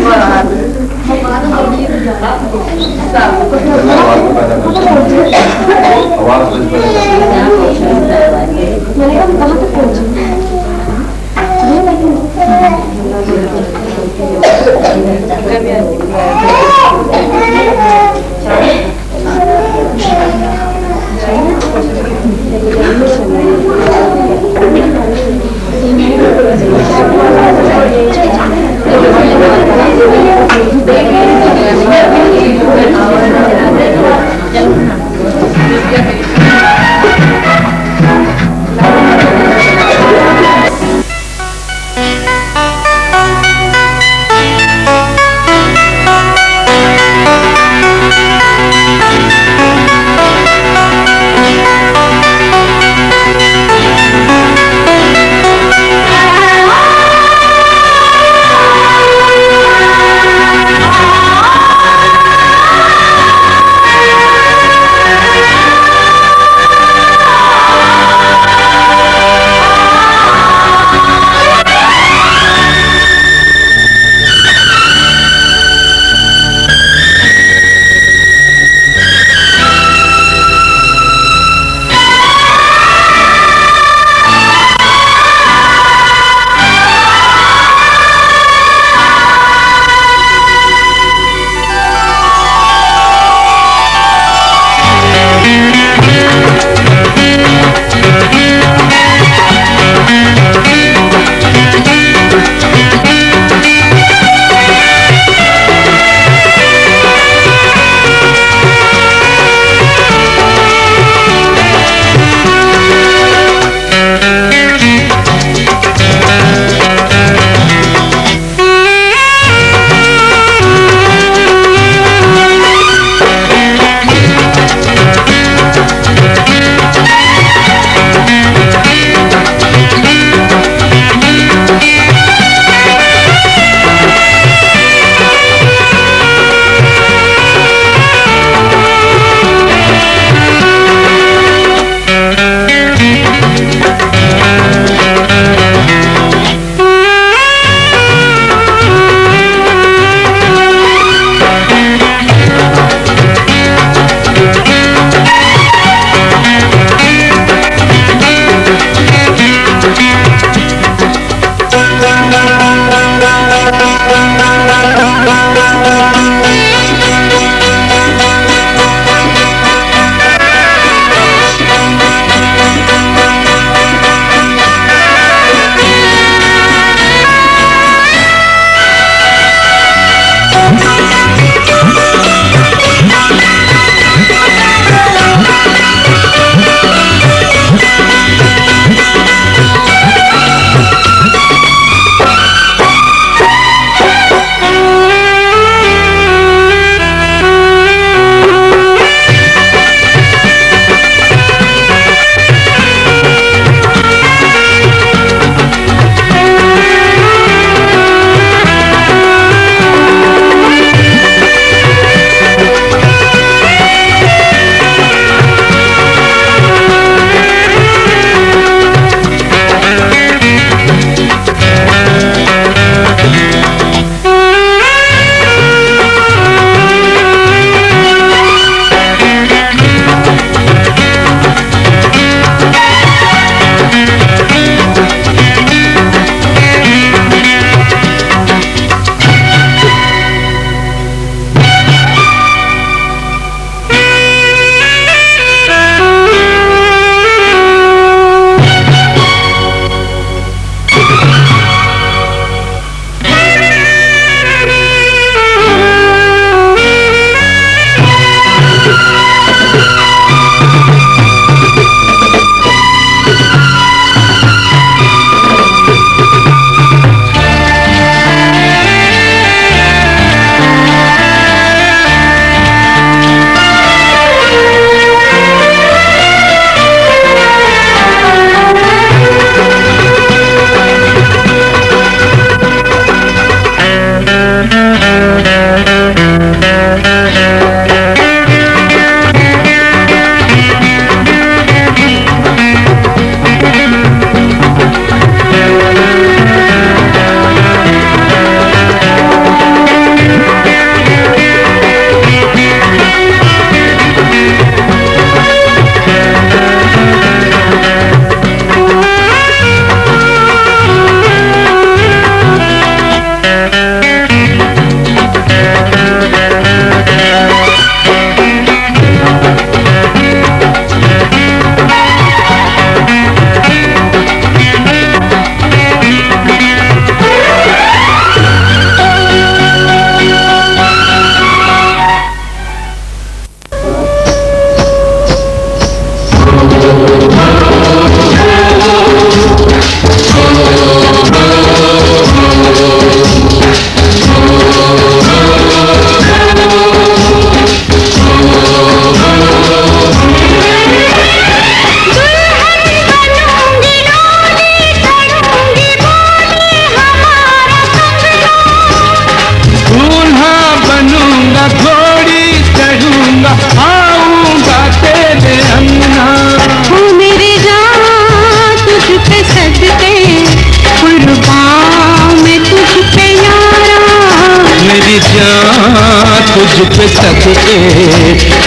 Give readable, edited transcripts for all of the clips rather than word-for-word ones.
Jangan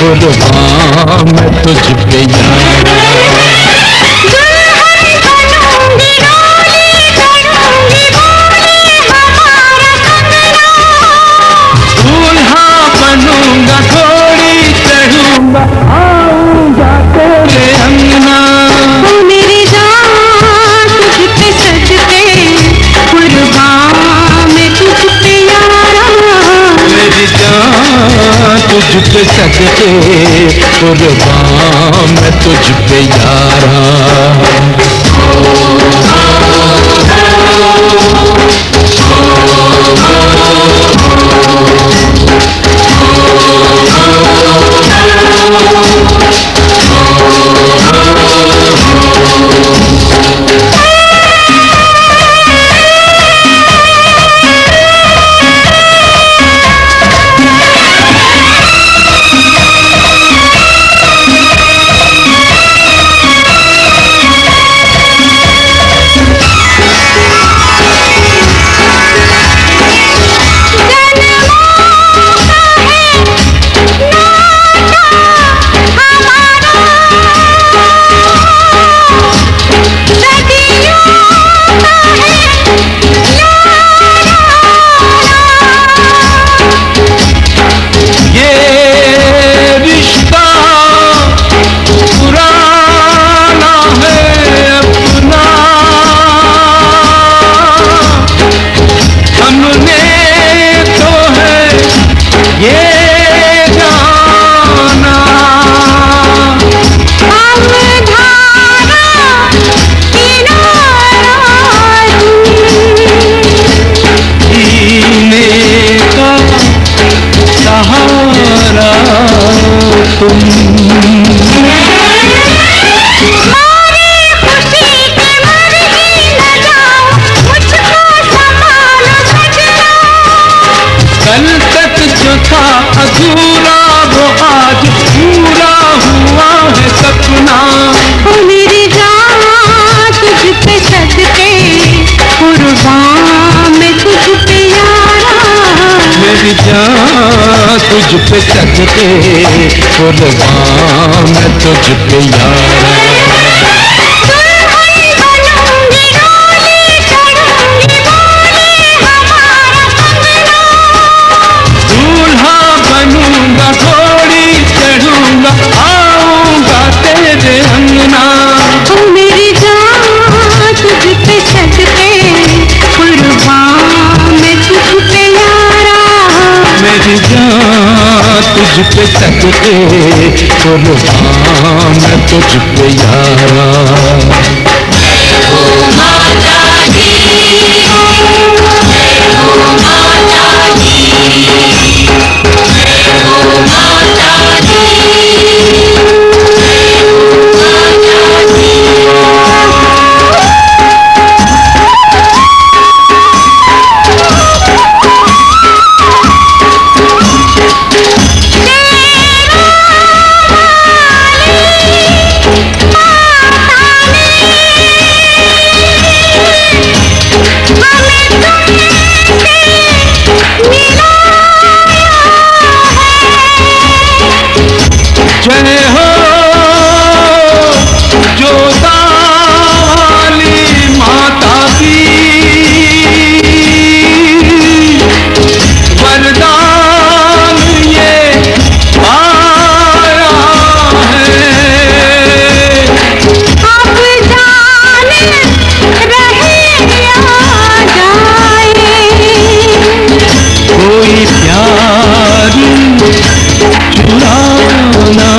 कुर्बान मैं तुझ पे यारा। दूल्हा बनूंगा घोड़ी चढ़ूंगा आऊंगा तेरे अंगना। मेरी जान तुझ पे सजके कुर्बान मैं तुझ पे यारा। मेरी जान तुझ पे सजके कुर्बान मैं तुझ पे यारा। अधूरा वो आज पूरा हुआ है सपना। मेरी जान तुझ पे सजके कुर्बान मैं तुझ पे यारा। मेरी जान तुझ पे सजके कुर्बान मैं तुझ पे यारा। घोड़ी चढ़ूंगा आऊंगा तेरे अंगना। मेरी जान तुझ पे सजके कुर्बान मैं तुझ पे यारा। मेरी जान तुझ पे सजके कुर्बान मैं तुझ पे यारा। जय हो जोता वाली माता की वरदान ये आया है। अब जाने रहे या जाए कोई प्यार चुरा ना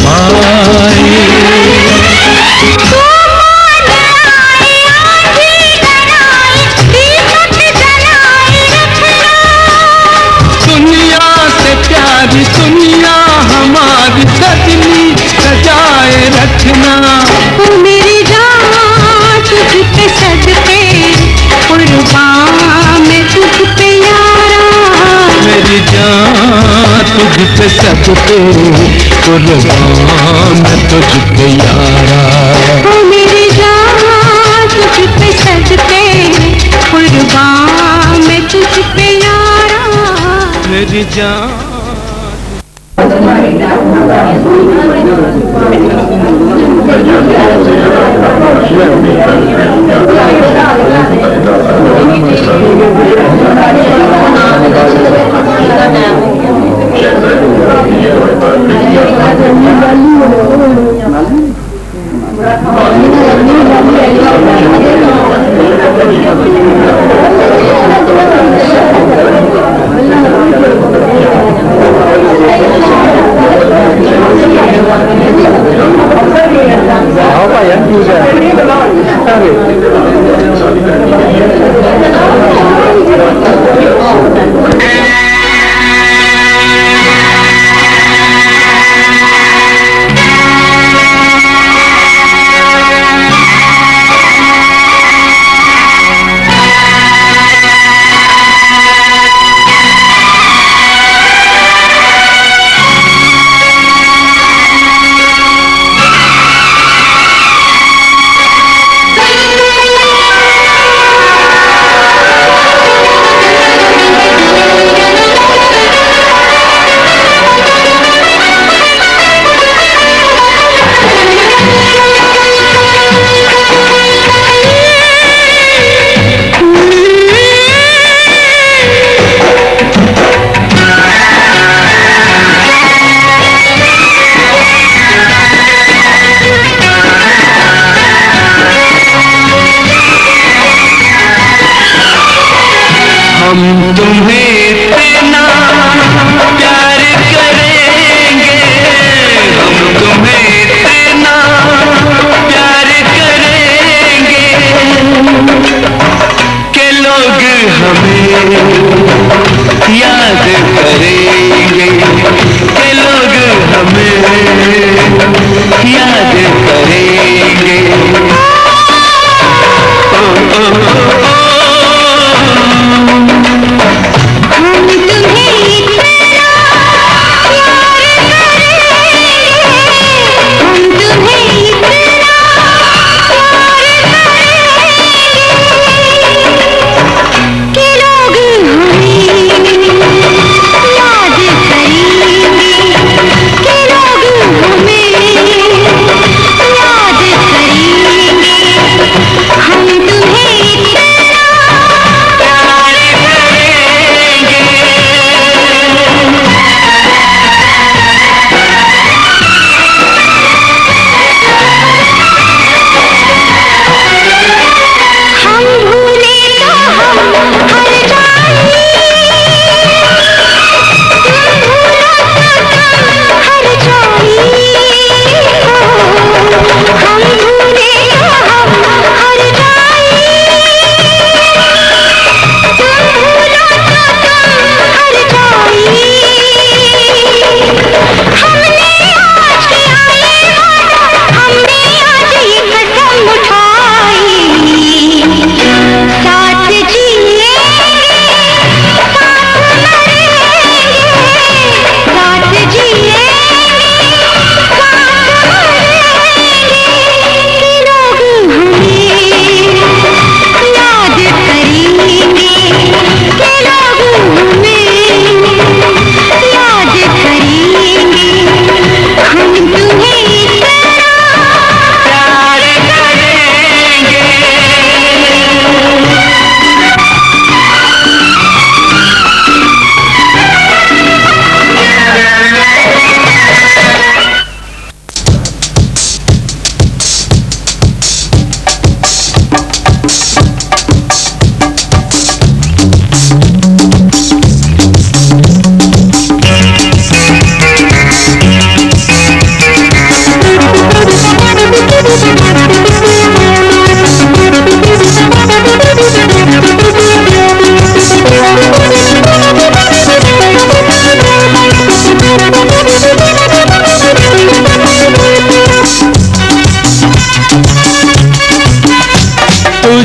पाए। दुनिया से प्यारी दुनिया हमारी सजनी सजाए रखना। मेरी जान तुझ पे सजके कुर्बान मैं तुझ पे यारा। मेरी जान तुझ पे सजके कुर्बान मैं तुझ पे यारा। मेरी जान तुझ पे सजके कुर्बान मैं तुझ पे यारा। मेरी जान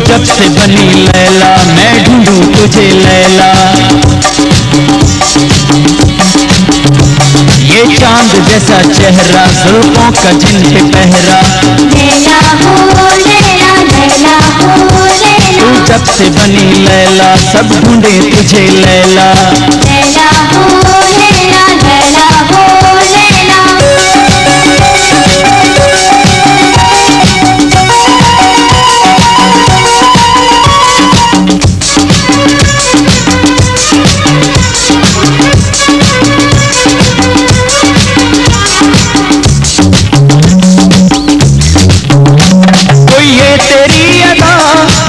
जब से बनी लैला मैं ढूंढूं तुझे लैला, ये चांद जैसा चेहरा जुल्फों का जिन पे पहरा। लैला हो लैला लैला हो लैला, तू जब से बनी लैला सब ढूंढे तुझे लैला। लैला हो लैला लैला हो लैला।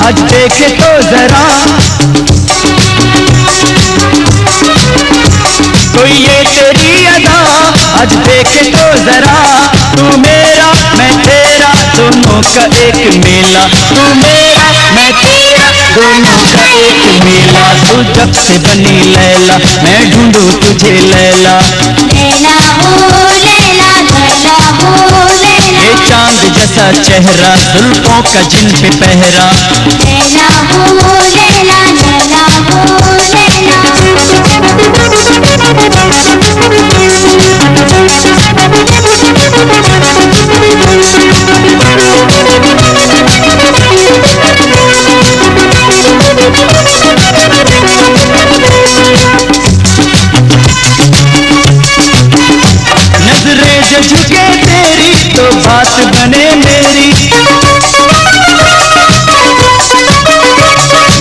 आज देखे तो जरा कोई ये तेरी अदा, आज देखे तो जरा तू मेरा मैं तेरा दोनों का एक मेला, तू मेरा मैं तेरा दोनों का एक मेला। तू जब से बनी लैला मैं ढूंढूं तुझे लैला, लैला हो लैला लैला हो लैला, ये चांद जैसा चेहरा जुल्फों का जिन पे पहरा, लैला हो लैला लैला हो नजरें जो झुके तेरी तो बात बने मेरी,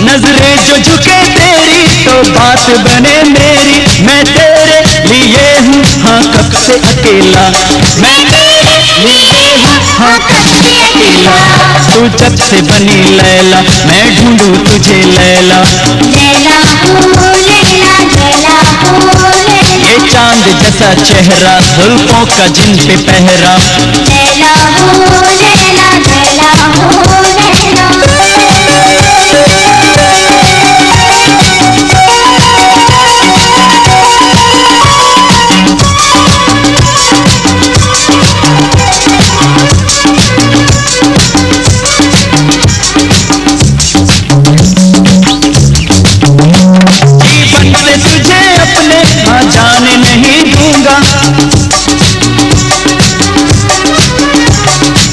नजरें जो झुके तेरी तो बात बने मेरी। मैं तेरे लिए हूँ हाँ कब से अकेला, मैं तेरे लिए हूँ हाँ कब से अकेला। तू जब से बनी लैला मैं ढूंढूं तुझे लैला, लैला हो लैला लैला हो लैला, ये चांद जैसा चेहरा जुल्फों का जिन पे पहरा, लैला हो लैला लैला हो लैला। जीवन से तुझे अपने हाँ जाने नहीं दूंगा,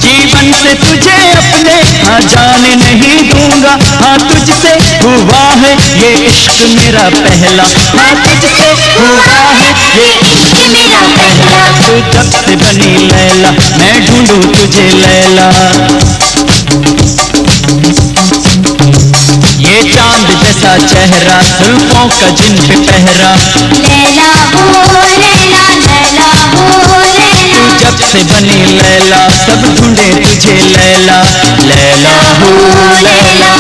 जीवन से तुझे अपने हाँ जाने नहीं दूंगा। हाँ तुझसे हुआ है ये इश्क मेरा पहला, हाँ तुझसे हुआ है ये इश्क मेरा पहला। तू जब से बनी लैला मैं ढूंढूं तुझे लैला, ये चांद जैसा चेहरा जुल्फों का जिन पे पहरा, लैला हो लैला लैला हो लैला, तू जब से बनी लैला सब ढूंढे तुझे लैला, लैला हो लैला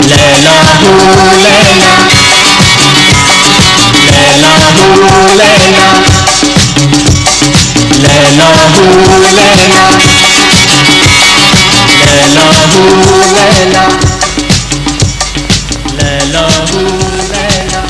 लैला हो लैला, लैला हो लैला लैला हो लैला, लैला हो लैला लैला हो लैला।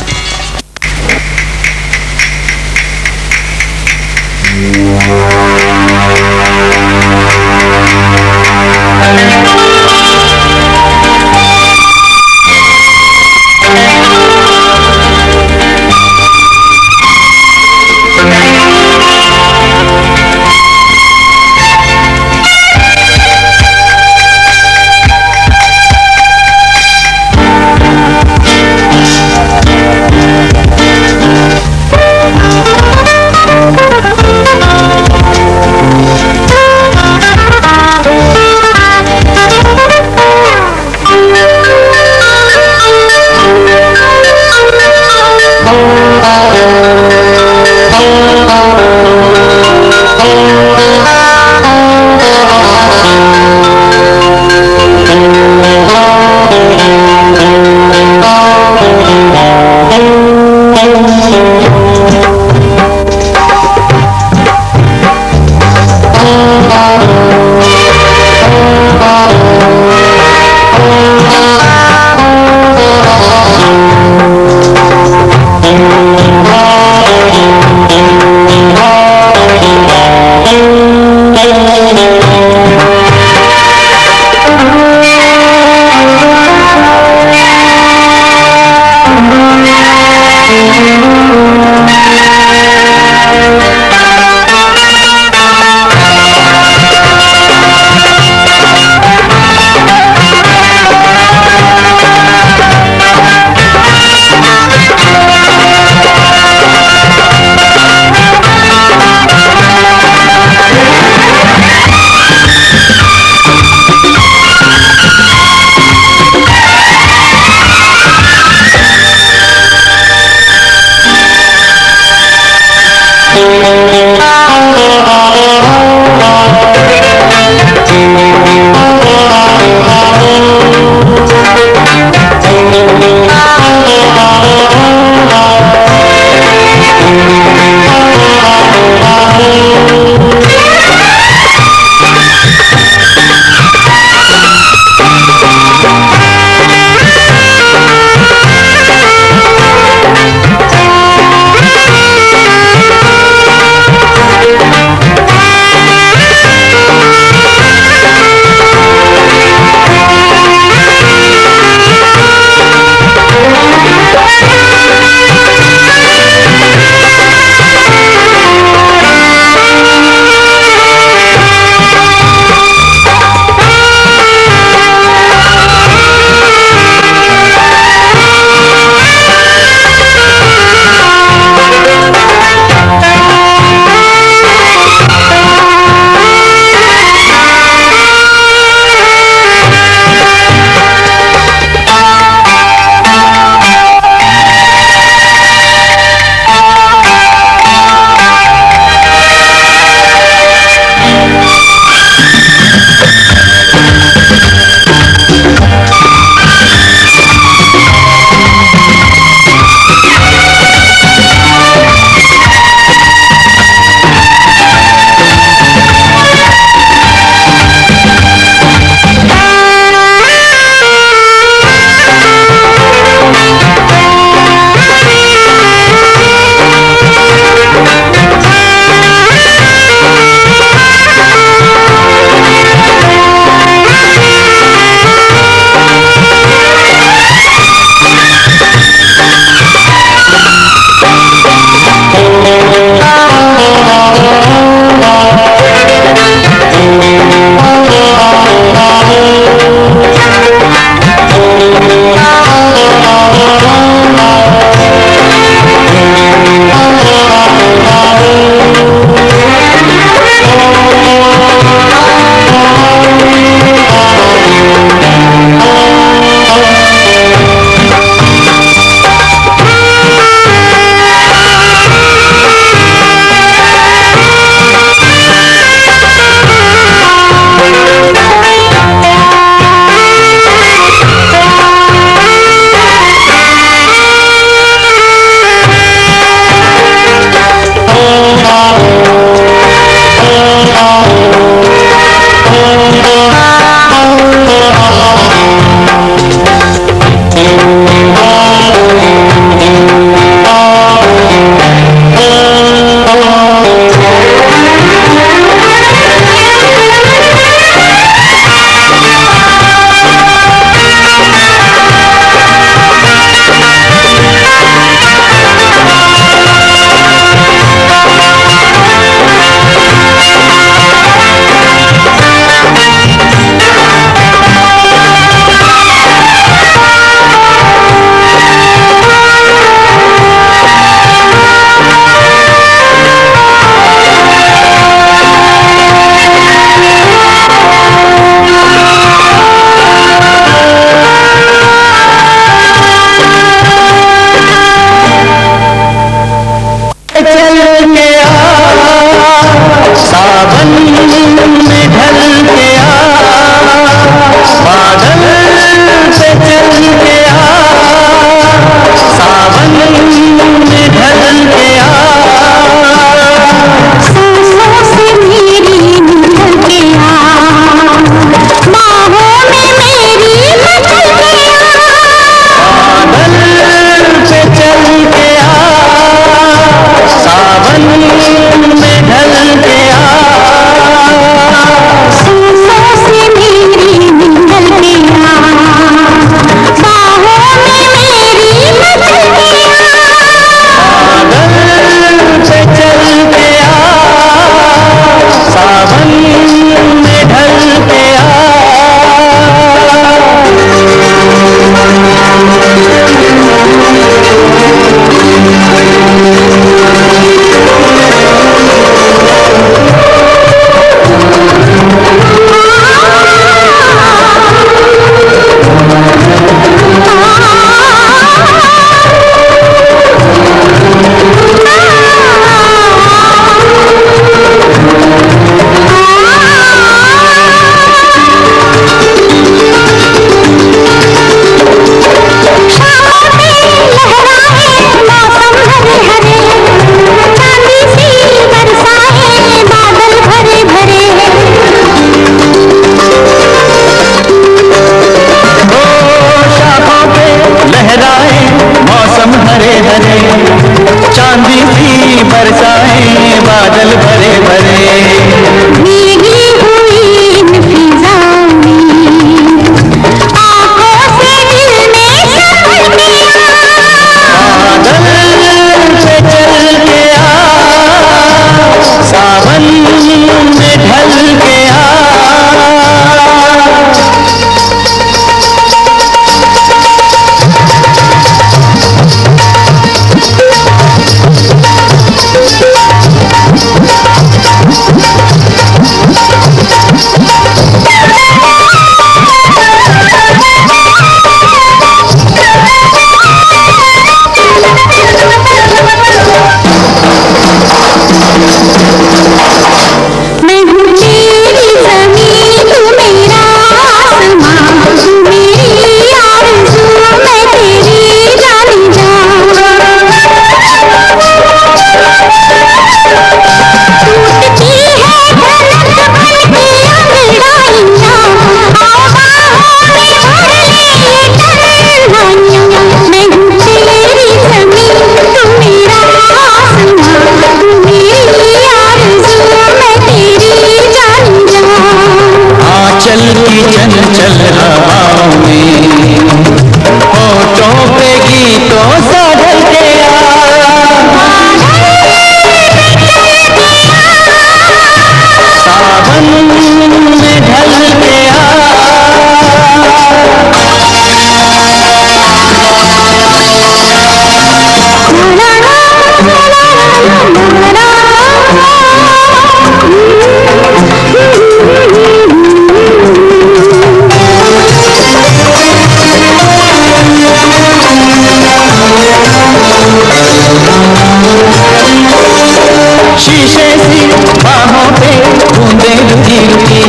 झुकी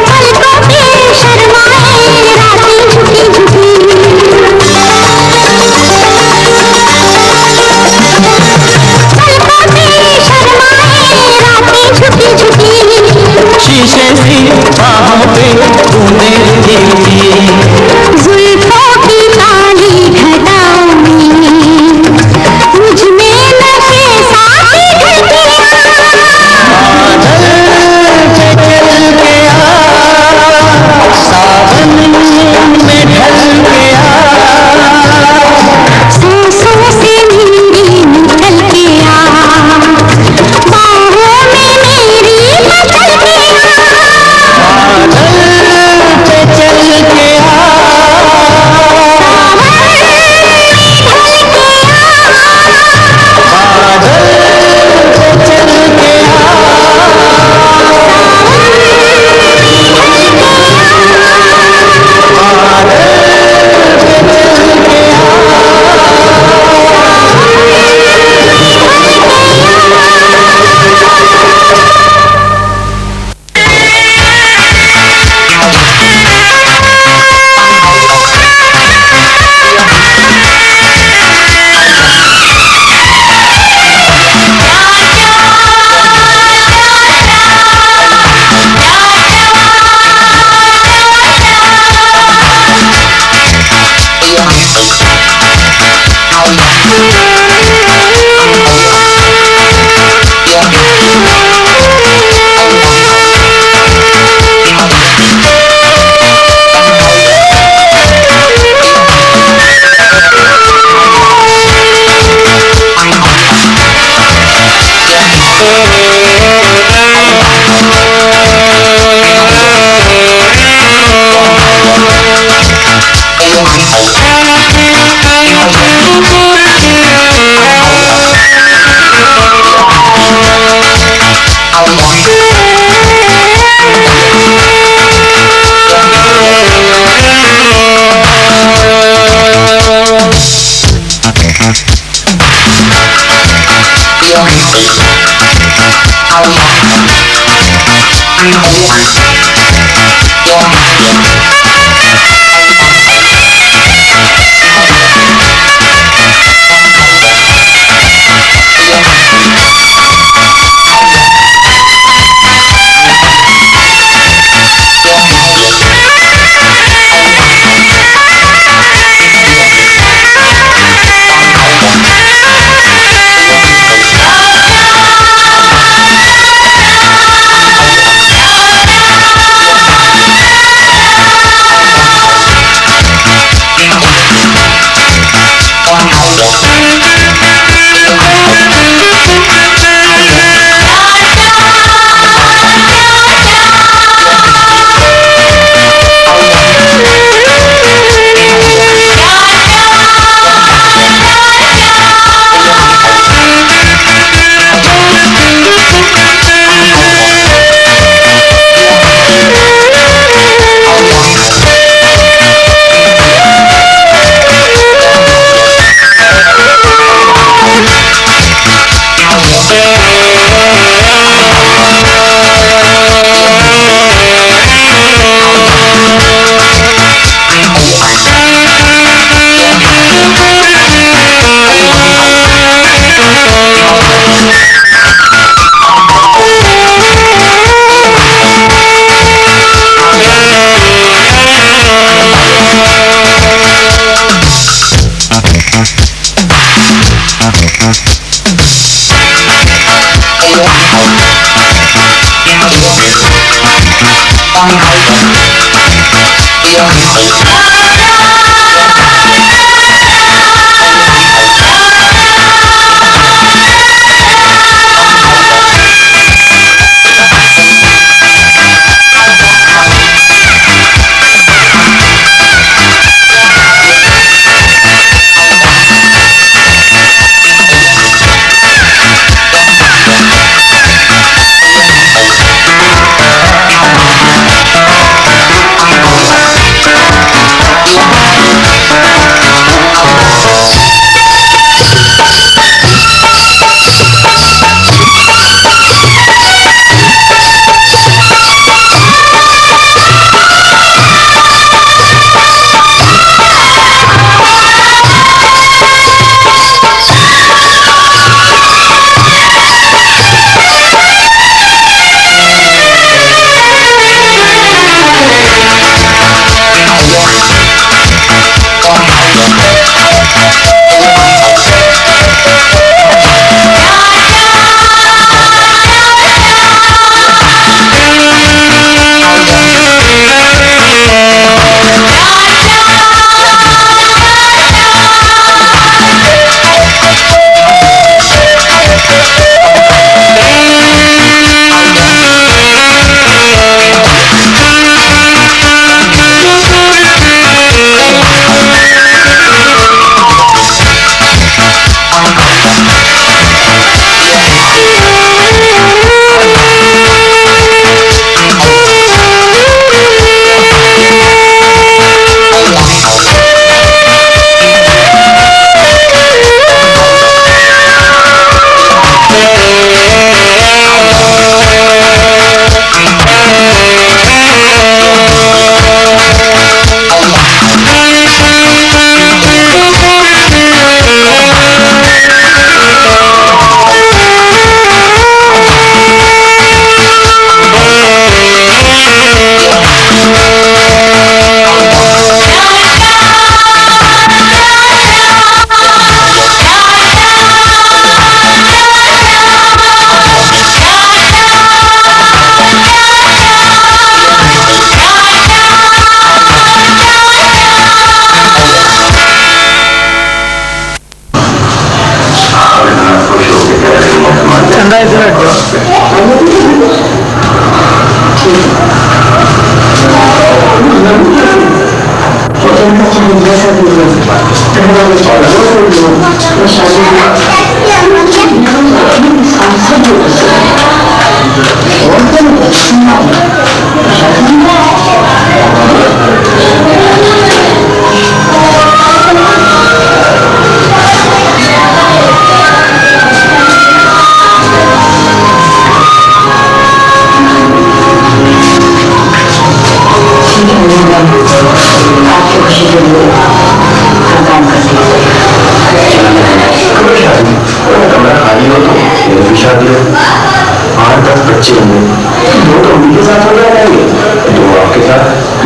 पलकों पे शर्माए रातें झुकी झुकी पलकों पे शर्माए रातें झुकी झुकी शीशे सी बाहों पे तूने गिरती जुल्फों की काली घटाओं में मुझ में नशे साथी घटिया बादल पे चल के आ सावन में ढल के आ सांसों से मेरी निकल के आ बाहों में मेरी मचल के आ बादल पे चल के आ बादल पे चल के आ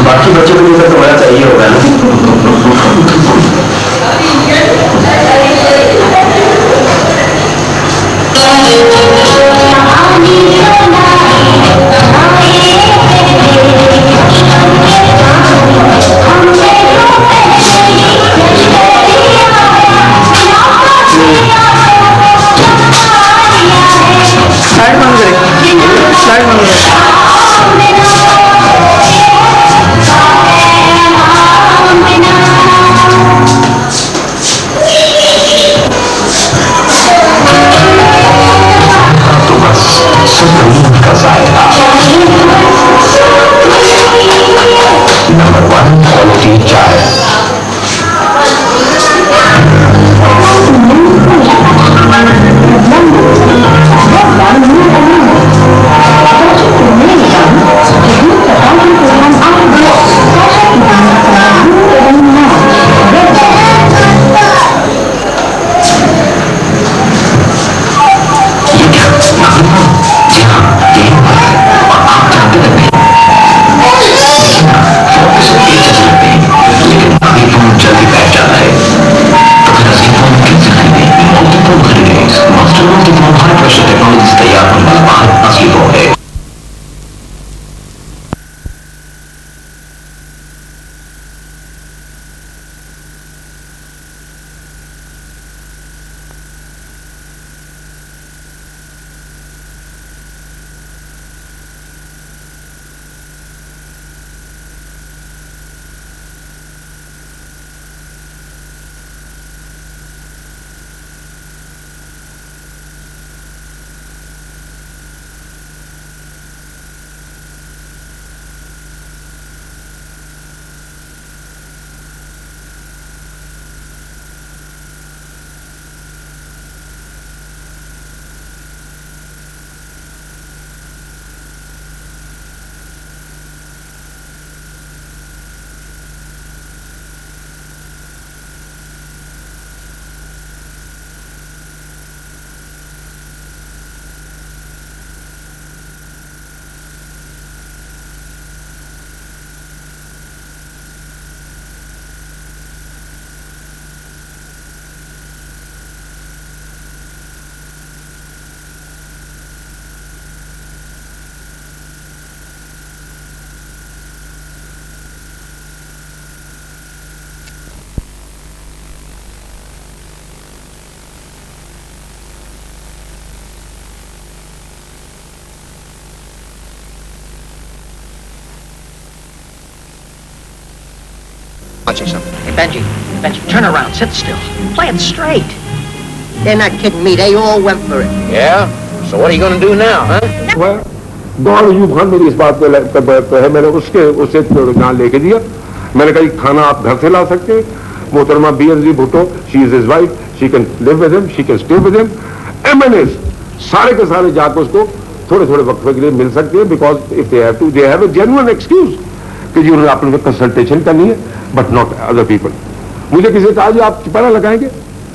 बाकी बच्चों को तो बड़ा चाहिए होगा ना। नंबर 1 क्वालिटी चाय। Say something. Hey, Benji, turn around, sit still. Play it straight. They're not kidding me. They all went for it. Yeah? So what are you going to do now, huh? दौड़ यूब खान मेरी इस बात पे है, मैंने उसे ना लेके दिया। मैंने कहा खाना आप घर से ला सकते हैं। मोहतरमा BNZ Bhutto, she is his wife, she can live with him, she can stay with him. MNAs सारे के सारे जाकर उसको थोड़े थोड़े वक्फे के लिए मिल सकते हैं, because if they have to, they have a genuine excuse कि जी उन्होंने अपने कंसल्टेशन करनी है, बट नॉट अदर पीपल। मुझे किसी ने कहा जी आप पता लगाएंगे,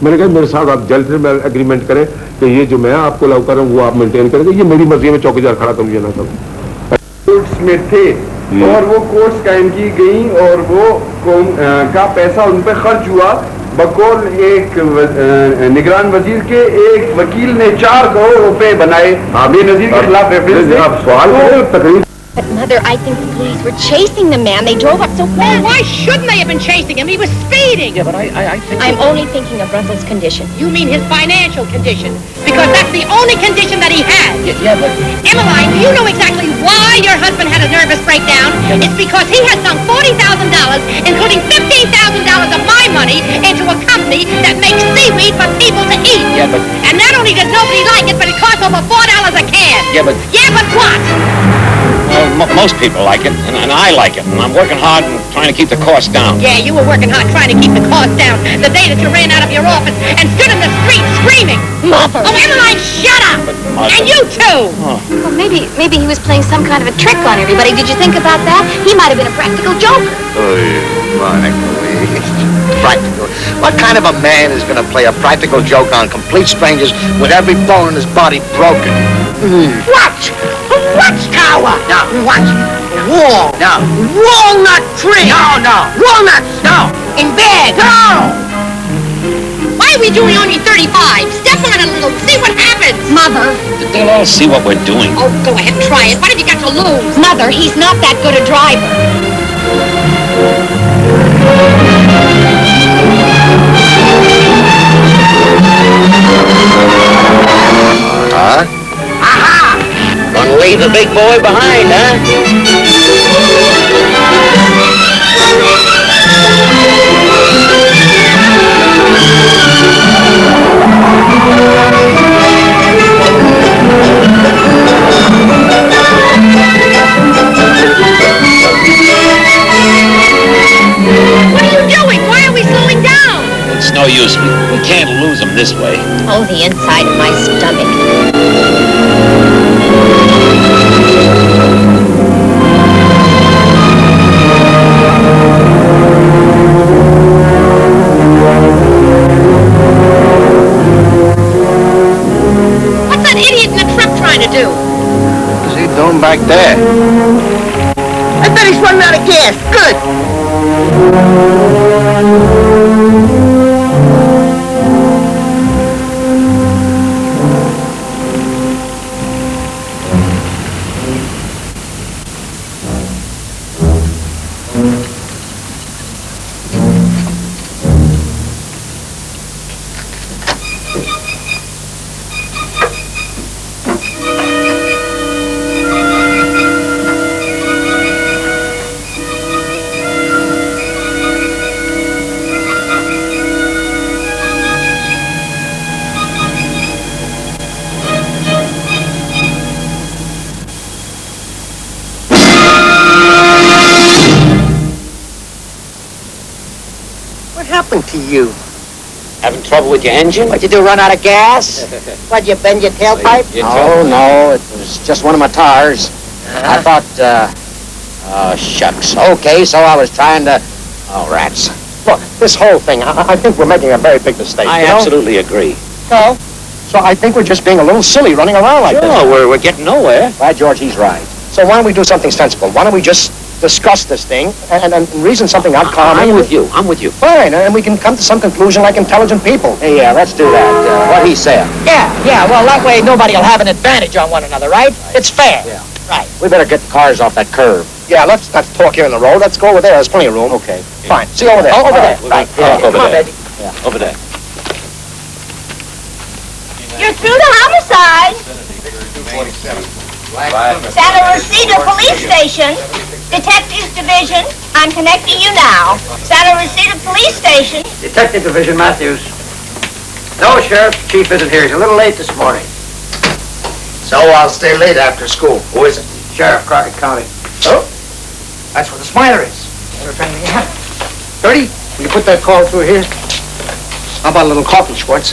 मैंने कहा मेरे साथ आप जेंटलमैन एग्रीमेंट करें कि ये जो मैं आपको लव कर रहा हूँ वो आप मेंटेन करेंगे, ये मेरी मर्जी में चौकीदार खड़ा तो मुझे ना करूँ। कोर्ट्स में थे और वो कोर्ट्स कायम की गई और वो का पैसा उन पर खर्च हुआ। बकौल एक निगरान वजीर के एक वकील ने 4 करोड़ रुपए बनाए बेनजीर के खिलाफ रेफरेंस। आप सवाल तकरीर But, Mother, I think the police were chasing the man. They drove up so Well, fast. why shouldn't they have been chasing him? He was speeding. Yeah, but I think... I'm only thinking of Russell's condition. You mean his financial condition? Because that's the only condition that he has. Yeah, but... Emmeline, do you know exactly why your husband had a nervous breakdown? It's because he has sunk $40,000, including $15,000 of my money, into a company that makes seaweed for people to eat. Yeah, but... And not only does nobody like it, but it costs over $4 a can. Yeah, but... Yeah, but what? Well, most people like it, and I like it, and I'm working hard and trying to keep the cost down. Yeah, you were working hard trying to keep the cost down the day that you ran out of your office and stood in the street screaming. Mother! Oh, Emmeline, shut up! Mother. And you too! Well, maybe he was playing some kind of a trick on everybody. Did you think about that? He might have been a practical joker. Practical. What kind of a man is going to play a practical joke on complete strangers with every bone in his body broken? Watch! Watch tower! No. Watch! Wall! No. Walnut tree! No. Walnuts! No. In bed! No! Why are we doing only 35? Step on it a little, see what happens! Mother! They'll all see what we're doing. Oh, go ahead, try it. What have you got to lose? Mother, he's not that good a driver. Huh? Aha! Gonna leave the big boy behind, huh? What are you doing? Why are we slowing down? It's no use. We can't lose them this way. Oh, the inside of my stomach. What's that idiot in the truck trying to do? What's he doing back there? I bet he's running out of gas. Good! What happened to you? Having trouble with your engine? What'd you do, run out of gas? What'd you bend your tailpipe? No, it was just one of my tires. I thought, oh, shucks. Okay, so I was trying to... Oh, rats. Look, this whole thing, I think we're making a very big mistake, I you know? absolutely agree. So I think we're just being a little silly running around like this. Sure, we're getting nowhere. By George, he's right. So why don't we do something sensible? Why don't we just discuss this thing and reason something out calmly? I'm with you. I'm with you. Fine, and we can come to some conclusion like intelligent people. Hey, yeah, let's do that. What he said. Yeah, well, that way nobody will have an advantage on one another, right? It's fair. Yeah. Right. We better get the cars off that curb. Yeah, let's not talk here in the road. Let's go over there. There's plenty of room. Okay. Fine. See you over there. Oh, over there. Right. Yeah, over Come on, there. baby. Yeah, over there. You're through the homicide. Santa Rosita Police Station. Detectives Division. I'm connecting you now. Santa Rosita Police Station. Detective Division Matthews. No, Sheriff. Chief isn't here. He's a little late this morning. So I'll stay late after school. Who is it? Sheriff Crockett County. Oh? That's where the Smiler is. Never found anything happen. 30, will you put that call through here? How about a little coffee, Schwartz?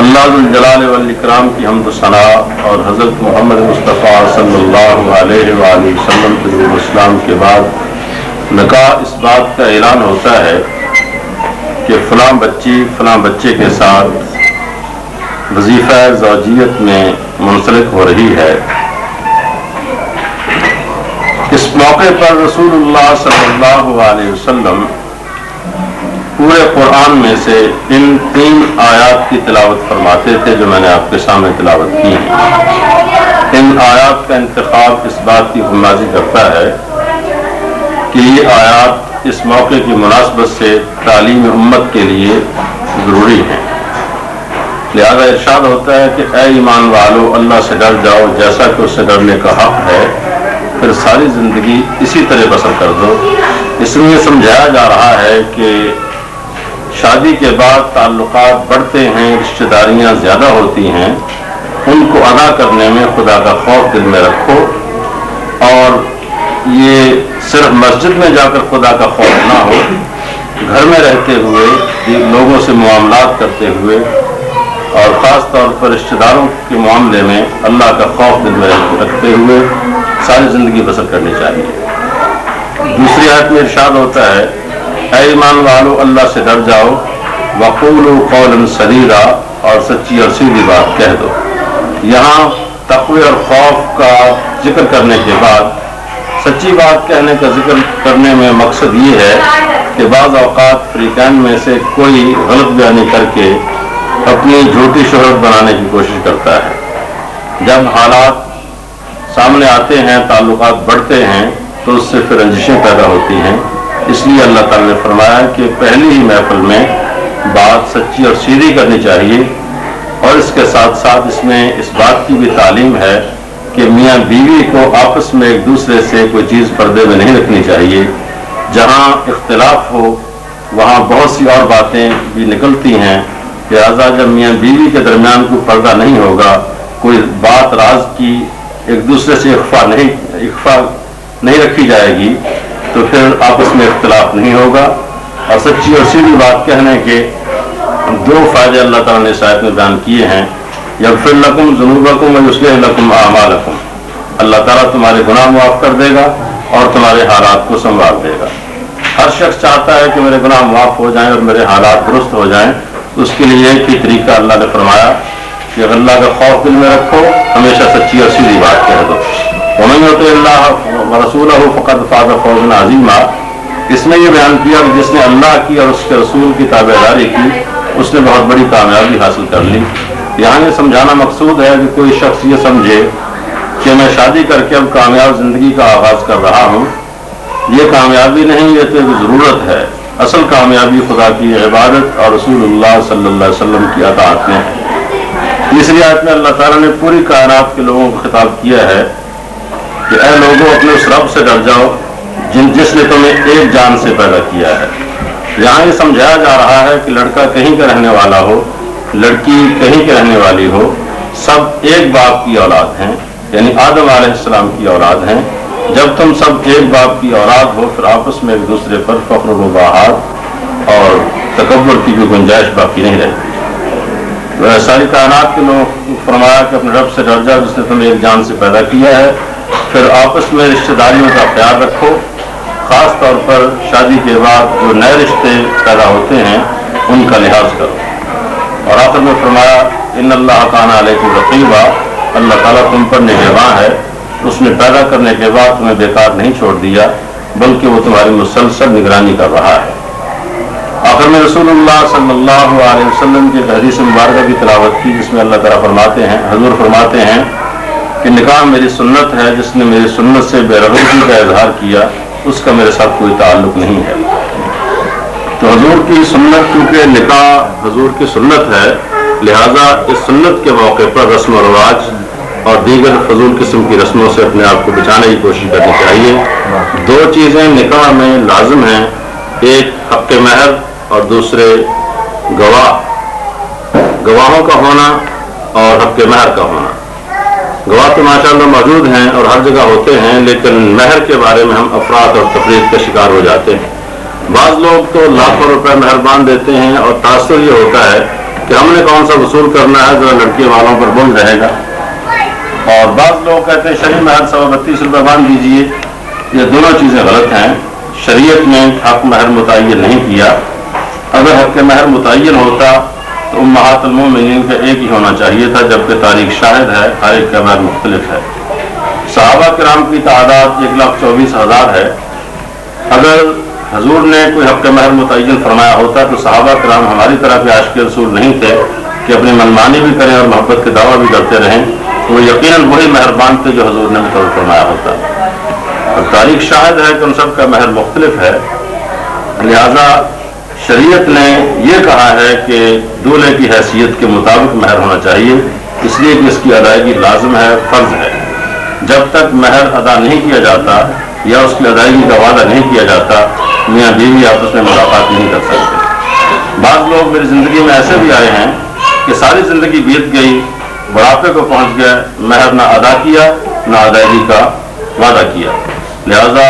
अल्लाह जलाल वल इकराम की हम्द सना और हज़रत मोहम्मद मुस्तफ़ा सल्लल्लाहु अलैहि वसल्लम के इस्लाम के बाद निकाह इस बात का ऐलान होता है कि फ़लाँ बच्ची फ़लाँ बच्चे के साथ वजीफ़ा ज़ौजियत में मुंसलिक हो रही है। इस मौके पर रसूलुल्लाह सल्लल्लाहु अलैहि वसल्लम पूरे कुरान में से इन 3 आयात की तिलावत फरमाते थे जो मैंने आपके सामने तिलावत की है। इन आयात का इंतखाब इस बात की गुमाजी करता है कि ये आयात इस मौके की मुनासबत से तालीम उम्मत के लिए ज़रूरी है। लिहाजा इरशाद होता है कि ऐ ईमान वालों अल्लाह से डर जाओ जैसा कि उससे डरने का हक है, फिर सारी ज़िंदगी इसी तरह बसर कर दो। इसलिए समझाया जा रहा है कि शादी के बाद ताल्लुकात बढ़ते हैं, रिश्तेदारियां ज़्यादा होती हैं, उनको अदा करने में खुदा का खौफ दिल में रखो और ये सिर्फ मस्जिद में जाकर खुदा का खौफ ना हो, घर में रहते हुए लोगों से मुआमलात करते हुए और ख़ास तौर पर रिश्तेदारों के मामले में अल्लाह का खौफ दिल में रखते हुए सारी ज़िंदगी बसर करनी चाहिए। दूसरी आयत में इरशाद होता है ऐ ईमान वालों अल्लाह से डर जाओ वक़ूलू क़ौलन सदीदा और सच्ची और सीधी बात कह दो। यहाँ तक़वे और खौफ का जिक्र करने के बाद सच्ची बात कहने का जिक्र करने में मकसद ये है कि बाज़ औक़ात फ़रीक़ैन में से कोई गलत बयानी करके अपनी झूठी शोहरत बनाने की कोशिश करता है। जब हालात सामने आते हैं, ताल्लुकात बढ़ते हैं, तो उससे फिर रंजिशें पैदा होती हैं। इसलिए अल्लाह ताला ने फरमाया कि पहली ही महफिल में बात सच्ची और सीधी करनी चाहिए और इसके साथ साथ इसमें इस बात की भी तालीम है कि मियाँ बीवी को आपस में एक दूसरे से कोई चीज़ पर्दे में नहीं रखनी चाहिए। जहाँ इख्तिलाफ हो वहाँ बहुत सी और बातें भी निकलती हैं। लिहाजा जब मियाँ बीवी के दरमियान कोई पर्दा नहीं होगा, कोई बात राज की एक दूसरे से इख्फा नहीं रखी जाएगी, तो फिर आपस में इख्तिलाफ नहीं होगा। और सच्ची और सीधी बात कहने के 2 फ़ायदे अल्लाह ताला ने इस आयत में बयान किए हैं। यग़फ़िर लकुम ज़ुनूबकुम व युस्लिह लकुम आमालकुम, अल्लाह ताला तुम्हारे गुनाह माफ़ कर देगा और तुम्हारे हालात को संवार देगा। हर शख्स चाहता है कि मेरे गुनाह माफ़ हो जाएं और मेरे हालात दुरुस्त हो जाएं। उसके लिए एक ही तरीका अल्लाह ने फरमाया कि अल्लाह का खौफ दिल में रखो, हमेशा सच्ची और सीधी बात कह दो। वमन युतिअल्लाह व रसूलहु फ़क़द फ़ाज़ फ़ौज़न अज़ीमा, इसमें यह बयान किया कि जिसने अल्लाह की और उसके रसूल की ताबेदारी की उसने बहुत बड़ी कामयाबी हासिल कर ली। यहाँ ये समझाना मकसूद है कि कोई शख्स ये समझे कि मैं शादी करके अब कामयाब ज़िंदगी का आगाज़ कर रहा हूँ, ये कामयाबी नहीं, ये तो एक ज़रूरत है। असल कामयाबी खुदा की इबादत और रसूलुल्लाह सल्लल्लाहु अलैहि वसल्लम की अताअत में है। तीसरी आयत में अल्लाह ताला ने पूरी कायनात के लोगों को खिताब किया है कि ऐ लोगों अपने उस रब से डर जाओ जिसने तुम्हें एक जान से पैदा किया है। यहाँ ये समझाया जा रहा है कि लड़का कहीं का रहने वाला हो, लड़की कहीं की रहने वाली हो, सब एक बाप की औलाद हैं, यानी आदम अलैहिस्सलाम की औलाद हैं। जब तुम सब एक बाप की औलाद हो फिर आपस में एक दूसरे पर फख्र व मुबाहत और तकब्बुर की भी गुंजाइश बाकी नहीं रहती। सारी कायनात के लोग फरमाया कि अपने रब से डर जाओ जिसने तुम्हें एक जान से पैदा किया है। फिर आपस में रिश्तेदारियों का ख्याल रखो, खास तौर पर शादी के बाद जो नए रिश्ते पैदा होते हैं उनका लिहाज करो। और आखिर में फरमाया इन्नल्लाह काना अलैकुम रक़ीबा, अल्लाह ताला तुम पर निगहबान है। उसने पैदा करने के बाद तुम्हें बेकार नहीं छोड़ दिया बल्कि वो तुम्हारी मुसलसल निगरानी कर रहा है। आखिर में रसूलुल्लाह सल्लल्लाहु अलैहि वसल्लम की हदीस मुबारक की तिलावत की जिसमें अल्लाह ताला फरमाते हैं, हुजूर फरमाते हैं कि निकाह मेरी सुन्नत है, जिसने मेरी सुन्नत से बेरग़बती का इजहार किया उसका मेरे साथ कोई ताल्लुक नहीं है। तो हुजूर की सुन्नत, क्योंकि निकाह हुजूर की सुन्नत है, लिहाजा इस सुन्नत के मौके पर रस्म और रवाज और दीगर फजूल किस्म की रस्मों से अपने आप को बचाने की कोशिश करनी चाहिए। दो चीज़ें निकाह में लाजिम हैं, एक हक़ महर और दूसरे गवाहों का होना और हक़ महर का होना। गवाह तो माशाअल्लाह मौजूद हैं और हर जगह होते हैं, लेकिन महर के बारे में हम अफराद और तफरीद का शिकार हो जाते हैं। बाज़ लोग तो लाखों रुपए महर बांध देते हैं और तासुर ये होता है कि हमने कौन सा वसूल करना है, जरा लड़की वालों पर बोझ रहेगा। और बाज़ लोग कहते हैं शरीय महर 32 रुपये बांध दीजिए। ये दोनों चीज़ें गलत हैं। शरीयत ने हक़ महर मुतय्यन नहीं किया। अगर हक़ महर मुतय्यन होता तो उम्महातुल मोमिनीन का एक ही होना चाहिए था, जबकि तारीख शाहिद है हर एक का महर मुख्तलिफ है। सहाबा किराम की तादाद 1,24,000 है। अगर हजूर ने कोई हक़ महर मुतय्यन फरमाया होता तो सहाबा किराम हमारी तरह के आशिक़ रसूल नहीं थे कि अपनी मनमानी भी करें और मोहब्बत के दावा भी करते रहें। वो यकीनन वही महर बांधते जो हजूर ने मुकर्रर फरमाया होता। और तारीख शाहिद है कि उन सब का महर मुख्तलिफ है। लिहाजा शरीयत ने यह कहा है कि दूल्हे की हैसियत के मुताबिक महर होना चाहिए, इसलिए कि इसकी अदायगी लाजिम है, फ़र्ज है। जब तक महर अदा नहीं किया जाता या उसकी अदायगी का वादा नहीं किया जाता, मियाँ बीवी आपस में मुलाकात नहीं कर सकते। बाज़ लोग मेरी ज़िंदगी में ऐसे भी आए हैं कि सारी ज़िंदगी बीत गई, बुढ़ापे को पहुँच गए, महर ना अदा किया ना अदायगी का वादा किया। लिहाजा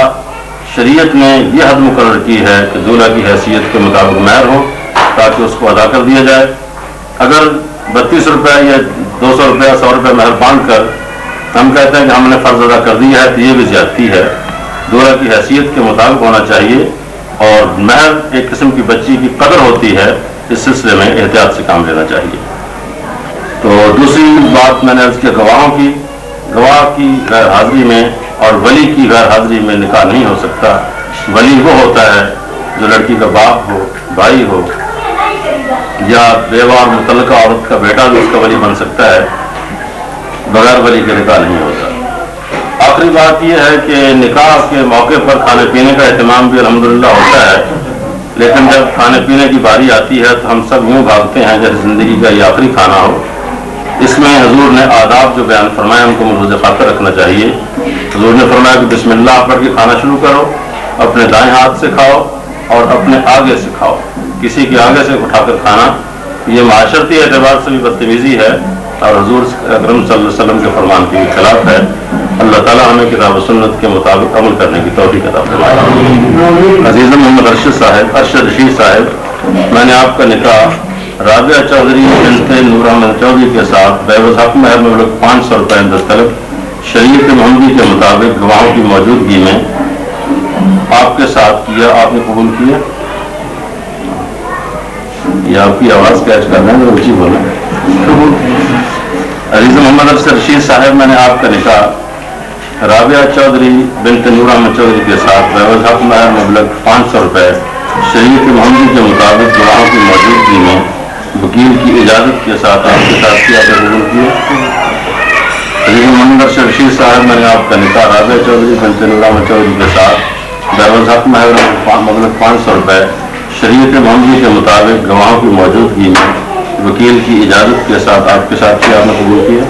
शरीयत ने यह हद मुकर्रर की है कि दूल्हा की हैसियत के मुताबिक महर हो ताकि उसको अदा कर दिया जाए। अगर 32 रुपये या 200 रुपये 100 रुपये महर बांध कर हम कहते हैं कि हमने फ़र्ज अदा कर दिया है तो ये भी ज्यादती है। दूल्हा की हैसियत के मुताबिक होना चाहिए और महर एक किस्म की बच्ची की कदर होती है, इस सिलसिले में एहतियात से काम लेना चाहिए। तो दूसरी बात मैंने अर्ज़ किया गवाहों की। गवाह की गैर हाजिरी में और वली की गैर हाजिरी में निकाह नहीं हो सकता। वली वो होता है जो लड़की का बाप हो, भाई हो या बेवा और मुतल्लका औरत का बेटा भी उसका वली बन सकता है। बगैर वली के निकाह नहीं होता। आखिरी बात यह है कि निकाह के मौके पर खाने पीने का एहतमाम भी अल्हम्दुलिल्लाह होता है, लेकिन जब खाने पीने की बारी आती है तो हम सब यूँ भागते हैं जैसे ज़िंदगी का ये आखिरी खाना हो। इसमें हजूर ने आदाब जो बयान फरमाया उनको मलहूज़ खातर रखना चाहिए। हजूर ने फरमाया कि बिस्मिल्लाह पढ़ के खाना शुरू करो, अपने दाएं हाथ से खाओ और अपने आगे से खाओ। किसी के आगे से उठाकर खाना ये माशरती एतबार से भी बदतमीज़ी है और हजूर अकरम सल्लल्लाहु अलैहि वसल्लम के फरमान के खिलाफ है। अल्लाह ताला हमें किताब सुन्नत के मुताबिक अमल करने की तौफीक अता फरमाए। अज़ीज़ मोहम्मद अरशद रशीद साहब, मैंने आपका निकाह राबिया चौधरी बिन्ते नूर अहमद चौधरी के साथ बेवज़ हक़ महर में 500 रुपये दस्तलब शरीयत मोहम्मदी के मुताबिक गवाहों की मौजूदगी में आपके साथ किया। आपने कबूल किया? ये आपकी आवाज़ कैच करना है, ऊँची बोला। अज़ीज़ मोहम्मद अरशद रशीद साहब, मैंने आपका निकाह राबिया चौधरी बिन्ते नूर अहमद चौधरी के साथ बेवज़ हक़ महर में 500 रुपये शरीयत मोहम्मदी के मुताबिक गवाहों की मौजूदगी में वकील की इजाज़त के साथ आपके साथ किया। आपने कबूल किया? अज़ीज़ मोहम्मद अरशद रशीद साहब, मैंने आपका निकाह राबिया चौधरी बिन्ते नूर अहमद चौधरी के साथ बेवज़ हक़ महर में 500 रुपये शरीयत मोहम्मदी के मुताबिक गवाहों की मौजूदगी में वकील की इजाजत के साथ आपके साथ आपने कबूल किया।